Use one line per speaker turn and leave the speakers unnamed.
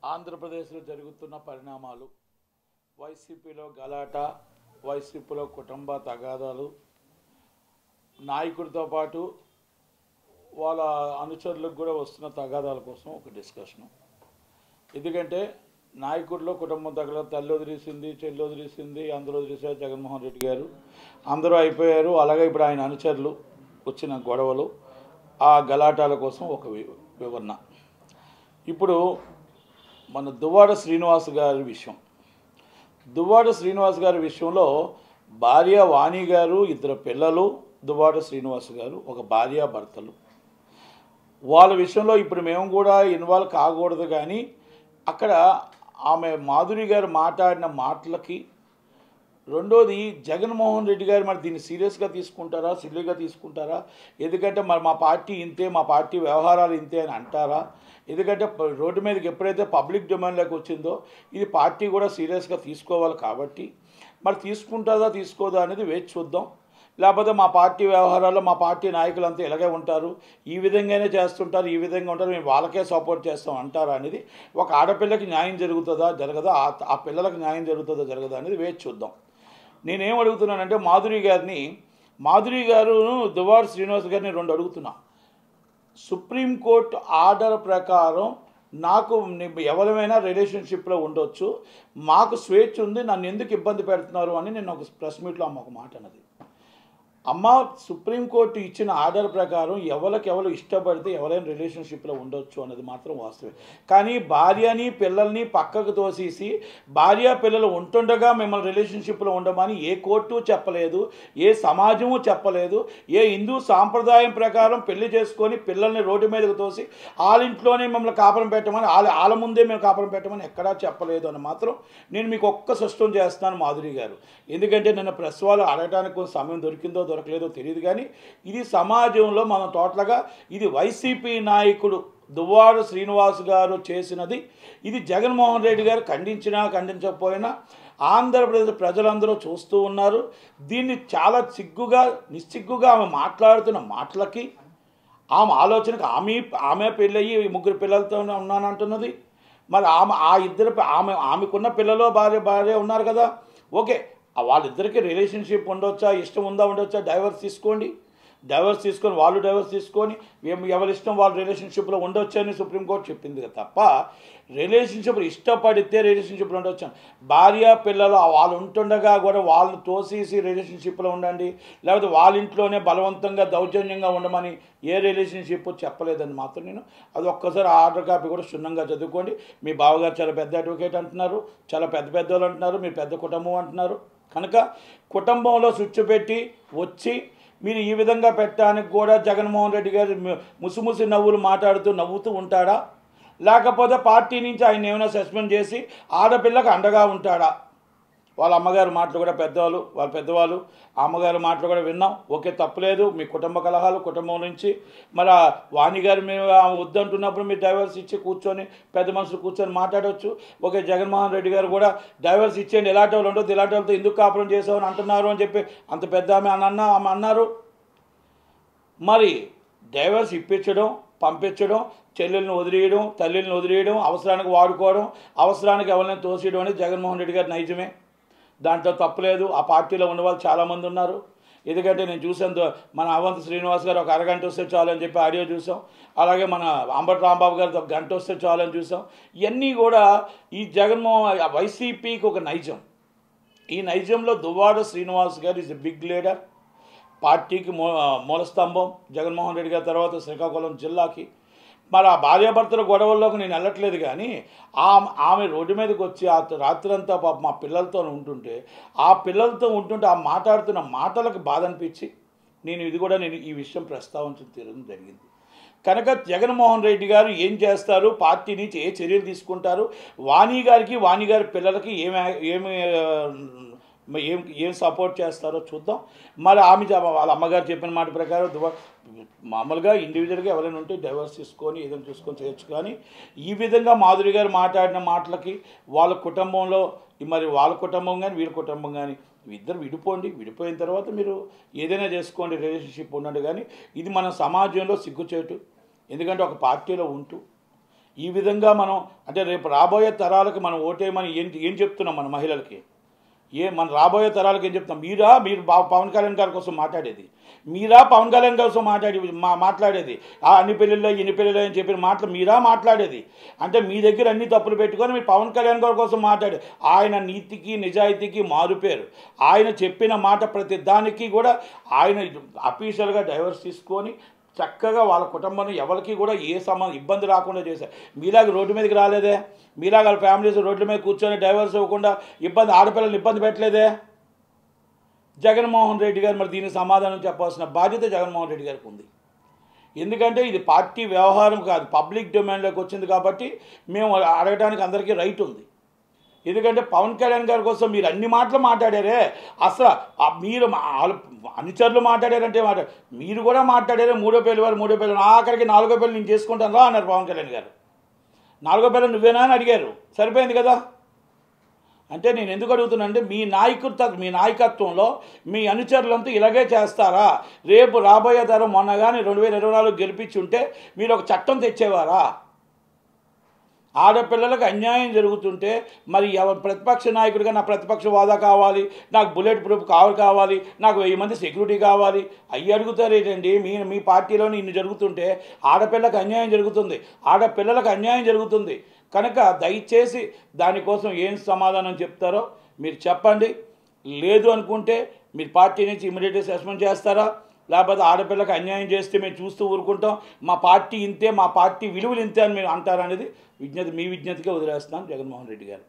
ఆంధ్రప్రదేశ్లో జరుగుతున్న పరిణామాలు, వైసీపీలో గలాట, వైసీపీలో కుటుంబ తగాదాలు, నాయకుడితో పాటు వాళ్ళ అనుచరులకు కూడా వస్తున్న తగాదాల కోసం ఒక డిస్కషను. ఎందుకంటే నాయకుడిలో కుటుంబం తగల తల్లి వదిలేసింది, చెల్లి వదిలేసింది, అందరూ వదిలేసారు. జగన్మోహన్ రెడ్డి గారు అందరూ అయిపోయారు. అలాగే ఇప్పుడు ఆయన అనుచరులు వచ్చిన గొడవలు, ఆ గలాటాల కోసం ఒక వివరణ. ఇప్పుడు మన దువ్వాడ శ్రీనివాస్ గారి విషయం. దువ్వాడ శ్రీనివాస్ గారి విషయంలో భార్య వాణి గారు, ఇద్దరు పిల్లలు, దువ్వాడ శ్రీనివాస్ గారు ఒక భార్యాభర్తలు. వాళ్ళ విషయంలో ఇప్పుడు మేము కూడా ఇన్వాల్వ్ కాకూడదు, కానీ అక్కడ ఆమె మాధురి గారు మాట్లాడిన మాటలకి, రెండోది జగన్మోహన్ రెడ్డి గారు మరి దీన్ని సీరియస్గా తీసుకుంటారా, సిల్లీగా తీసుకుంటారా? ఎందుకంటే మరి మా పార్టీ ఇంతే, మా పార్టీ వ్యవహారాలు ఇంతే అని అంటారా? ఎందుకంటే రోడ్డు మీదకి ఎప్పుడైతే పబ్లిక్ డొమైన్లోకి వచ్చిందో ఇది పార్టీ కూడా సీరియస్గా తీసుకోవాలి. కాబట్టి మరి తీసుకుంటుందా తీసుకోదా అనేది వేచి చూద్దాం. లేకపోతే మా పార్టీ వ్యవహారాల్లో మా పార్టీ నాయకులంతా ఇలాగే ఉంటారు, ఈ విధంగానే చేస్తుంటారు, ఈ విధంగా ఉంటారు, మేము వాళ్ళకే సపోర్ట్ చేస్తాం అంటారా అనేది, ఒక ఆడపిల్లకి న్యాయం జరుగుతుందా జరగదా, ఆ పిల్లలకు న్యాయం జరుగుతుందా జరగదా అనేది వేచి చూద్దాం. నేనేం అడుగుతున్నానంటే మాధురి గారు దువ్వాడ శ్రీనివాస్ గారిని రెండు అడుగుతున్నా. సుప్రీంకోర్టు ఆర్డర్ ప్రకారం నాకు ఎవరైనా రిలేషన్షిప్లో ఉండొచ్చు, మాకు స్వేచ్ఛ ఉంది, నన్ను ఎందుకు ఇబ్బంది పెడుతున్నారు అని నేను ఒక ప్రెస్ మీట్లో అమ్మ ఒక మాట అన్నది. అమ్మ, సుప్రీంకోర్టు ఇచ్చిన ఆర్డర్ ప్రకారం ఎవరు ఇష్టపడితే ఎవరైనా రిలేషన్షిప్లో ఉండొచ్చు అన్నది మాత్రం వాస్తవే. కానీ భార్యని పిల్లల్ని పక్కకు తోసేసి భార్య పిల్లలు ఉంటుండగా మిమ్మల్ని రిలేషన్షిప్లో ఉండమని ఏ కోర్టు చెప్పలేదు, ఏ సమాజము చెప్పలేదు. ఏ హిందూ సాంప్రదాయం ప్రకారం పెళ్లి చేసుకొని పిల్లల్ని రోడ్డు మీదకు తోసి వాళ్ళింట్లోనే మిమ్మల్ని కాపురం పెట్టమని, వాళ్ళ ముందే మేము కాపురం పెట్టమని ఎక్కడా చెప్పలేదు అని మాత్రం నేను మీకు ఒక్క స్పష్టం చేస్తున్నాను మాధురి గారు. ఎందుకంటే నిన్న ప్రెస్ వాళ్ళు అడగడానికి సమయం దొరికిందో దొరకలేదో తెలియదు, కానీ ఇది సమాజంలో మనం టోటల్గా ఇది వైసీపీ నాయకుడు దువ్వాడ శ్రీనివాస్ గారు చేసినది. ఇది జగన్మోహన్ రెడ్డి గారు ఖండించినా ఖండించకపోయినా ఆంధ్రప్రదేశ్ ప్రజలందరూ చూస్తూ ఉన్నారు. దీన్ని చాలా నిస్సిగ్గుగా ఆమె మాట్లాడుతున్న మాటలకి, ఆమె ఆలోచనకు ఆమె పెళ్ళయి 3 పిల్లలతో ఉన్నానంటున్నది. మరి ఆమెకున్న పిల్లలు భార్య ఉన్నారు కదా, ఓకే, వాళ్ళిద్దరికీ రిలేషన్షిప్ ఉండొచ్చా, ఇష్టం ఉండొచ్చా, డైవర్స్ తీసుకొని వాళ్ళు డైవర్స్ తీసుకొని ఎవరి ఇష్టం వాళ్ళు రిలేషన్షిప్లో ఉండొచ్చు అని సుప్రీంకోర్టు చెప్పింది తప్ప రిలేషన్షిప్ ఇష్టపడితే రిలేషన్షిప్లో ఉండొచ్చు. భార్య పిల్లలు వాళ్ళు ఉంటుండగా కూడా వాళ్ళని తోసేసి రిలేషన్షిప్లో ఉండండి, లేకపోతే వాళ్ళ ఇంట్లోనే బలవంతంగా దౌర్జన్యంగా ఉండమని ఏ రిలేషన్షిప్ చెప్పలేదని మాత్రం నేను అది ఒక్కసారి ఆర్డర్ కాపీ కూడా క్షుణ్ణంగా చదువుకోండి. మీ బావగారు చాలా పెద్ద అడ్వకేట్ అంటున్నారు, చాలా పెద్ద వాళ్ళు అంటున్నారు, మీరు పెద్ద కుటుంబం అంటున్నారు. కనుక కుటుంబంలో స్విచ్ పెట్టి వచ్చి మీరు ఈ విధంగా పెట్టడానికి కూడా జగన్మోహన్ రెడ్డి గారు ముసిముసి నవ్వుతూ ఉంటాడా, లేకపోతే పార్టీ నుంచి ఆయన ఏమైనా సస్పెండ్ చేసి ఆడపిల్లకు అండగా ఉంటాడా? వాళ్ళ అమ్మగారు మాటలు కూడా పెద్దవాళ్ళు ఆ అమ్మగారి మాటలు కూడా విన్నాం. ఓకే, తప్పులేదు, మీ కుటుంబ కలహాలు కుటుంబం నుంచి. మరి వాణి గారు మీరు వద్దంటున్నప్పుడు మీరు డైవర్స్ ఇచ్చి కూర్చొని పెద్ద మనుషులు కూర్చొని మాట్లాడవచ్చు. ఓకే, జగన్మోహన్ రెడ్డి గారు కూడా డైవర్స్ ఇచ్చేయండి, ఎలాంటి వాళ్ళు ఉండొద్దు, ఇలాంటి వాళ్ళతో ఎందుకు కాపురం చేసామని అంటున్నారు అని చెప్పి అంత పెద్ద ఆమె అన్నారు. మరి డైవర్స్ ఇప్పించడం, పంపించడం, చెల్లెల్ని వదిలేయడం, తల్లిని వదిలేయడం, అవసరానికి వాడుకోవడం, అవసరానికి ఎవరిని తోసేయడం అనేది జగన్మోహన్ రెడ్డి గారి నైజమే, దాంట్లో తప్పులేదు. ఆ పార్టీలో ఉన్నవాళ్ళు చాలామంది ఉన్నారు. ఎందుకంటే నేను చూసాను, మన అవంతి శ్రీనివాస్ గారు ఒక అరగంట వస్తే చాలు అని చెప్పి ఆడియో చూసాం. అలాగే మన అంబటి రాంబాబు గారు ఒక గంట వస్తే చాలు అని చూసాం. ఇవన్నీ కూడా ఈ వైసీపీకి ఒక నైజం. ఈ నైజంలో దువ్వాడ శ్రీనివాస్ గారు ఈజ్ ఎ బిగ్ లీడర్, పార్టీకి మూలస్తంభం. జగన్మోహన్ రెడ్డి గారి తర్వాత శ్రీకాకుళం జిల్లాకి. మరి ఆ భార్యాభర్తల గొడవల్లోకి నేను వెళ్ళట్లేదు, కానీ ఆమె రోడ్డు మీదకి వచ్చి ఆ రాత్రంతా మా పిల్లలతో ఉంటుంటే ఆ మాట్లాడుతున్న మాటలకు బాధ అనిపించి నేను ఈ విషయం ప్రస్తావించడం జరిగింది. కనుక జగన్మోహన్ రెడ్డి గారు ఏం చేస్తారు, పార్టీ నుంచి ఏ చర్యలు తీసుకుంటారు, వాణి గారి పిల్లలకి ఏం సపోర్ట్ చేస్తారో చూద్దాం. మరి వాళ్ళ అమ్మగారు చెప్పిన మాట ప్రకారం మామూలుగా ఇండివిజువల్గా ఎవరైనా ఉంటే డైవర్స్ తీసుకొని ఏదైనా చూసుకొని చేయొచ్చు, కానీ ఈ విధంగా మాధురి గారు మాట్లాడిన మాటలకి వాళ్ళ కుటుంబం కానీ వీళ్ళ కుటుంబం కానీ ఇద్దరు విడిపోయిన తర్వాత మీరు ఏదైనా చేసుకోండి, రిలేషన్షిప్ ఉండండి, కానీ ఇది మన సమాజంలో సిగ్గుచేటు. ఎందుకంటే ఒక పార్టీలో ఉంటూ ఈ విధంగా మనం అంటే రేపు రాబోయే తరాలకు మనం ఓటేయమని ఏం చెప్తున్నాం మన మహిళలకి? మన రాబోయే తరాలకు ఏం చెప్తాం? మీరు పవన్ కళ్యాణ్ గారి కోసం మాట్లాడేది? పవన్ కళ్యాణ్ కోసం మాట్లాడేది అన్ని పెళ్ళిళ్ళో ఇన్ని పెళ్ళిళ్ళో అని చెప్పిన మాటలు మాట్లాడేది? అంటే మీ దగ్గర అన్ని తప్పులు పెట్టుకొని మీరు పవన్ కళ్యాణ్ గారి కోసం మాట్లాడే ఆయన నీతికి నిజాయితీకి మారుపేరు. ఆయన చెప్పిన మాట ప్రతి దానికి కూడా ఆయన అఫీషియల్గా డైవర్స్ తీసుకొని చక్కగా వాళ్ళ కుటుంబాన్ని ఎవరికి కూడా ఇబ్బంది రాకుండా చేశారు. మీలాగా రోడ్డు మీదకి రాలేదే, మీలాగా వాళ్ళ ఫ్యామిలీస్ రోడ్ల మీద కూర్చొని డైవర్స్ ఇవ్వకుండా ఆడపిల్లల్ని ఇబ్బంది పెట్టలేదే జగన్మోహన్ రెడ్డి గారు. మరి దీనికి సమాధానం చెప్పాల్సిన బాధ్యత జగన్మోహన్ రెడ్డి గారికి ఉంది. ఎందుకంటే ఇది పార్టీ వ్యవహారం కాదు, పబ్లిక్ డొమైన్లోకి వచ్చింది కాబట్టి మేము అడగడానికి అందరికీ రైట్ ఉంది. ఎందుకంటే పవన్ కళ్యాణ్ గారి కోసం మీరు అన్ని మాటలు మాట్లాడారే, అసలు మీరు అనుచరులు మాట్లాడారంటే మీరు కూడా మాట్లాడారే. మూడో పెళ్ళి ఆఖరికి నాలుగో పెళ్ళి నేను చేసుకుంటాను రా అన్నారు పవన్ కళ్యాణ్ గారు. నాలుగో పెళ్ళి నువ్వేనా అని అడిగారు, సరిపోయింది కదా. అంటే నేను ఎందుకు అడుగుతున్నానంటే మీ నాయకత్వంలో మీ అనుచరులంతా ఇలాగే చేస్తారా? రేపు రాబోయే తరం మొన్న కానీ 2024 గెలిపించుంటే మీరు ఒక చట్టం తెచ్చేవారా? ఆడపిల్లలకు అన్యాయం జరుగుతుంటే మరి ప్రతిపక్ష నాయకుడిగా నా ప్రతిపక్ష హోదా కావాలి, నాకు బుల్లెట్ ప్రూఫ్ కావాలి, నాకు 1000 మంది సెక్యూరిటీ కావాలి అయ్యి అడుగుతారేంటండి? మీ పార్టీలోనే ఇన్ని జరుగుతుంటే ఆడపిల్లలకు అన్యాయం జరుగుతుంది. కనుక దయచేసి దానికోసం ఏం సమాధానం చెప్తారో మీరు చెప్పండి. లేదు అనుకుంటే మీరు పార్టీ నుంచి ఇమీడియట్గా సస్పెండ్ చేస్తారా? లేకపోతే ఆడపిల్లకి అన్యాయం చేస్తే మేము చూస్తూ ఊరుకుంటాం, మా పార్టీ ఇంతే, మా పార్టీ విలువలు ఇంతే అని మీరు అంటారనేది మీ విజ్ఞతకే వదిలేస్తున్నాను జగన్మోహన్ రెడ్డి గారు.